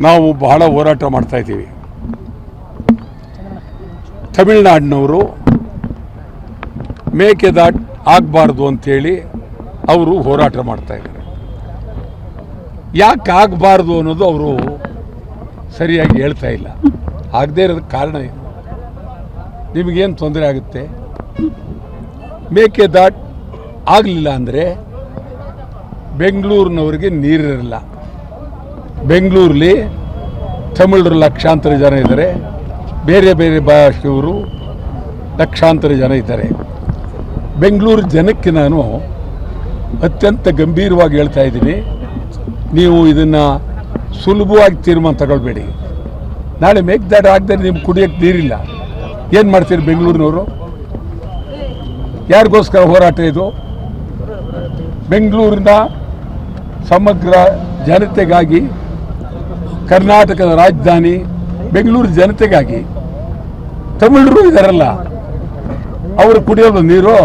ನಾವು ಬಹಳ ಹೋರಾಟ ಮಾಡ್ತಾ ಇದ್ದೀವಿ. ತಮಿಳುನಾಡಿನವರು ಮೇಕೆದಾಟು ಆಗಬಾರ್ದು ಅಂಥೇಳಿ ಅವರು ಹೋರಾಟ ಮಾಡ್ತಾ ಇದ್ದಾರೆ. ಯಾಕೆ ಆಗಬಾರ್ದು ಅನ್ನೋದು ಅವರು ಸರಿಯಾಗಿ ಹೇಳ್ತಾ ಇಲ್ಲ. ಆಗದೇ ಇರೋದಕ್ಕೆ ಕಾರಣ ಏನು? ನಿಮಗೇನು ತೊಂದರೆ ಆಗುತ್ತೆ? ಮೇಕೆದಾಟು ಆಗಲಿಲ್ಲ ಅಂದರೆ ಬೆಂಗಳೂರಿನವರಿಗೆ ನೀರಿರಲ್ಲ. ಬೆಂಗಳೂರಲ್ಲಿ ತಮಿಳರು ಲಕ್ಷಾಂತರ ಜನ ಇದ್ದಾರೆ, ಬೇರೆ ಬೇರೆ ಭಾಷೆಯವರು ಲಕ್ಷಾಂತರ ಜನ ಇದ್ದಾರೆ. ಬೆಂಗಳೂರು ಜನಕ್ಕೆ ನಾನು ಅತ್ಯಂತ ಗಂಭೀರವಾಗಿ ಹೇಳ್ತಾ ಇದ್ದೀನಿ, ನೀವು ಇದನ್ನು ಸುಲಭವಾಗಿ ತೀರ್ಮಾನ ತಗೊಳ್ಬೇಡಿ. ನಾಳೆ ಮೇಕೆದಾಟು ಆಗದೆ ನಿಮ್ಗೆ ಕುಡಿಯೋಕ್ಕೆ ನೀರಿಲ್ಲ, ಏನು ಮಾಡ್ತೀರಿ ಬೆಂಗಳೂರಿನವರು? ಯಾರಿಗೋಸ್ಕರ ಹೋರಾಟ ಇದು? ಬೆಂಗಳೂರಿನ ಸಮಗ್ರ ಜನತೆಗಾಗಿ, ಕರ್ನಾಟಕದ ರಾಜಧಾನಿ ಬೆಂಗಳೂರು ಜನತೆಗಾಗಿ. ತಮಿಳರು ಇದ್ದಾರಲ್ಲ, ಅವರು ಕುಡಿಯೋದು ನೀರು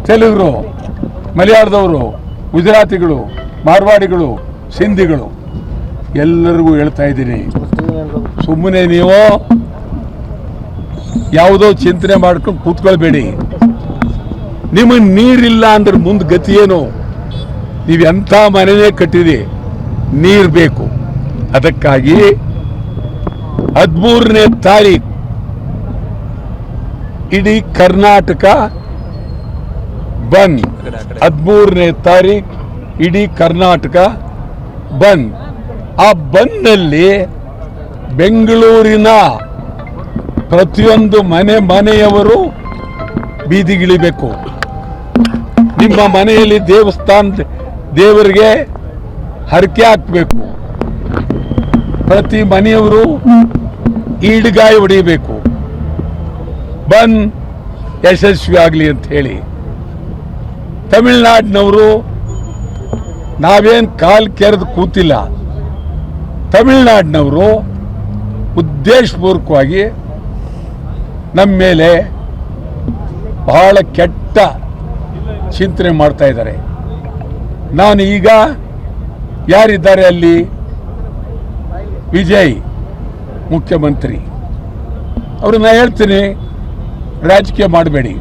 ತೆಲುಗರು, ಮಲಯಾಳದವರು, ಗುಜರಾತಿಗಳು, ಮಾರ್ವಾಡಿಗಳು, ಸಿಂಧಿಗಳು ಎಲ್ಲರಿಗೂ ಹೇಳ್ತಾ ಇದ್ದೀನಿ, ಸುಮ್ಮನೆ ನೀವು ಯಾವುದೋ ಚಿಂತನೆ ಮಾಡ್ಕೊಂಡು ಕೂತ್ಕೊಳ್ಬೇಡಿ. ನಿಮಗೆ ನೀರಿಲ್ಲ ಅಂದ್ರೆ ಮುಂದೆ ಗತಿ ಏನು? ನೀವು ಎಂಥ ಮನೆಯೇ ಕಟ್ಟಿರಿ, ನೀರು ಬೇಕು. ಅದಕ್ಕಾಗಿ 13ನೇ ತಾರೀಕು ಇಡೀ ಕರ್ನಾಟಕ ಬಂದ್. 13ನೇ ತಾರೀಕು ಇಡೀ ಕರ್ನಾಟಕ ಬಂದ್. ಆ ಬಂದ್ನಲ್ಲಿ ಬೆಂಗಳೂರಿನ ಪ್ರತಿಯೊಂದು ಮನೆಯವರು ಬೀದಿಗಿಳಿಬೇಕು. ನಿಮ್ಮ ಮನೆಯಲ್ಲಿ ದೇವರಿಗೆ ಹರಕೆ ಹಾಕಬೇಕು. ಪ್ರತಿ ಮನೆಯವರು ಈಡ್ಗಾಯಿ ಹೊಡಿಬೇಕು. ಬಂದ್ ಯಶಸ್ವಿ ಆಗಲಿ ಅಂತ ಹೇಳಿ. ತಮಿಳುನಾಡಿನವರು ನಾವೇನು ಕಾಲು ಕೆರೆದು ಕೂತಿಲ್ಲ. ತಮಿಳುನಾಡಿನವರು ಉದ್ದೇಶಪೂರ್ವಕವಾಗಿ ನಮ್ಮ ಮೇಲೆ ಬಹಳ ಕೆಟ್ಟ ಚಿಂತನೆ ಮಾಡ್ತಾ ಇದ್ದಾರೆ. ನಾನು ಈಗ ಯಾರಿದ್ದಾರೆ ಅಲ್ಲಿ? ವಿಜಯ್ ಮುಖ್ಯಮಂತ್ರಿ, ಅವ್ರನ್ನ ಹೇಳ್ತೀನಿ, ರಾಜಕೀಯ ಮಾಡಬೇಡಿ.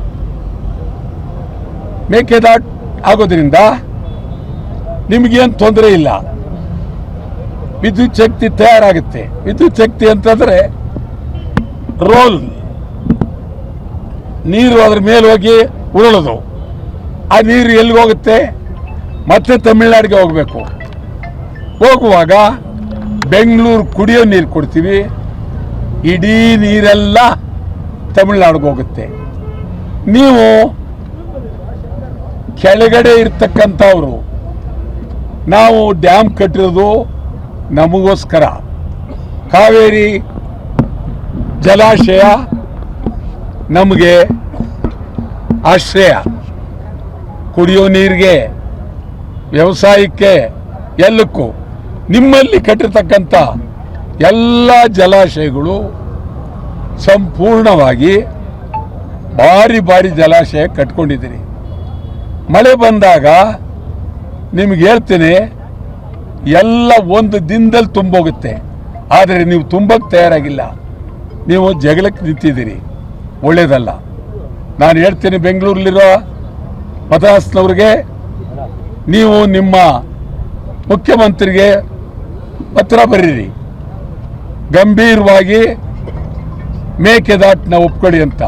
ಮೇಕೆದಾಟು ಆಗೋದ್ರಿಂದ ನಿಮಗೇನು ತೊಂದರೆ ಇಲ್ಲ. ವಿದ್ಯುತ್ ಶಕ್ತಿ ತಯಾರಾಗುತ್ತೆ. ವಿದ್ಯುತ್ ಶಕ್ತಿ ಅಂತಂದರೆ ರೋಲ್ ನೀರು ಅದ್ರ ಮೇಲೆ ಹೋಗಿ ಉರುಳೋದು. ಆ ನೀರು ಎಲ್ಲಿಗೆ ಹೋಗುತ್ತೆ? ಮತ್ತೆ ತಮಿಳುನಾಡಿಗೆ ಹೋಗಬೇಕು. ಹೋಗುವಾಗ ಬೆಂಗಳೂರು ಕುಡಿಯೋ ನೀರು ಕೊಡ್ತೀವಿ, ಇಡೀ ನೀರೆಲ್ಲ ತಮಿಳುನಾಡಿಗೆ ಹೋಗುತ್ತೆ. ನೀವು ಕೆಳಗಡೆ ಇರ್ತಕ್ಕಂಥವ್ರು, ನಾವು ಡ್ಯಾಮ್ ಕಟ್ಟಿರೋದು ನಮಗೋಸ್ಕರ. ಕಾವೇರಿ ಜಲಾಶಯ ನಮಗೆ ಆಶ್ರಯ, ಕುಡಿಯೋ ನೀರಿಗೆ, ವ್ಯವಸಾಯಕ್ಕೆ, ಎಲ್ಲಕ್ಕೂ. ನಿಮ್ಮಲ್ಲಿ ಕಟ್ಟಿರ್ತಕ್ಕಂಥ ಎಲ್ಲ ಜಲಾಶಯಗಳು ಸಂಪೂರ್ಣವಾಗಿ ಭಾರಿ ಭಾರಿ ಜಲಾಶಯ ಕಟ್ಕೊಂಡಿದ್ದೀರಿ. ಮಳೆ ಬಂದಾಗ ನಿಮ್ಗೆ ಹೇಳ್ತೀನಿ, ಎಲ್ಲ ಒಂದು ದಿನದಲ್ಲಿ ತುಂಬೋಗುತ್ತೆ. ಆದರೆ ನೀವು ತುಂಬಕ್ಕೆ ತಯಾರಾಗಿಲ್ಲ. ನೀವು ಜಗಳಕ್ಕೆ ನಿಂತಿದ್ದೀರಿ, ಒಳ್ಳೇದಲ್ಲ. ನಾನು ಹೇಳ್ತೀನಿ ಬೆಂಗಳೂರಲ್ಲಿರೋ ಮತದಾರನವ್ರಿಗೆ, ನೀವು ನಿಮ್ಮ ಮುಖ್ಯಮಂತ್ರಿಗೆ ಪತ್ರ ಬರೀರಿ, ಗಂಭೀರವಾಗಿ ಮೇಕೆದಾಟನ್ನ ಒಪ್ಕೊಳ್ಳಿ ಅಂತ.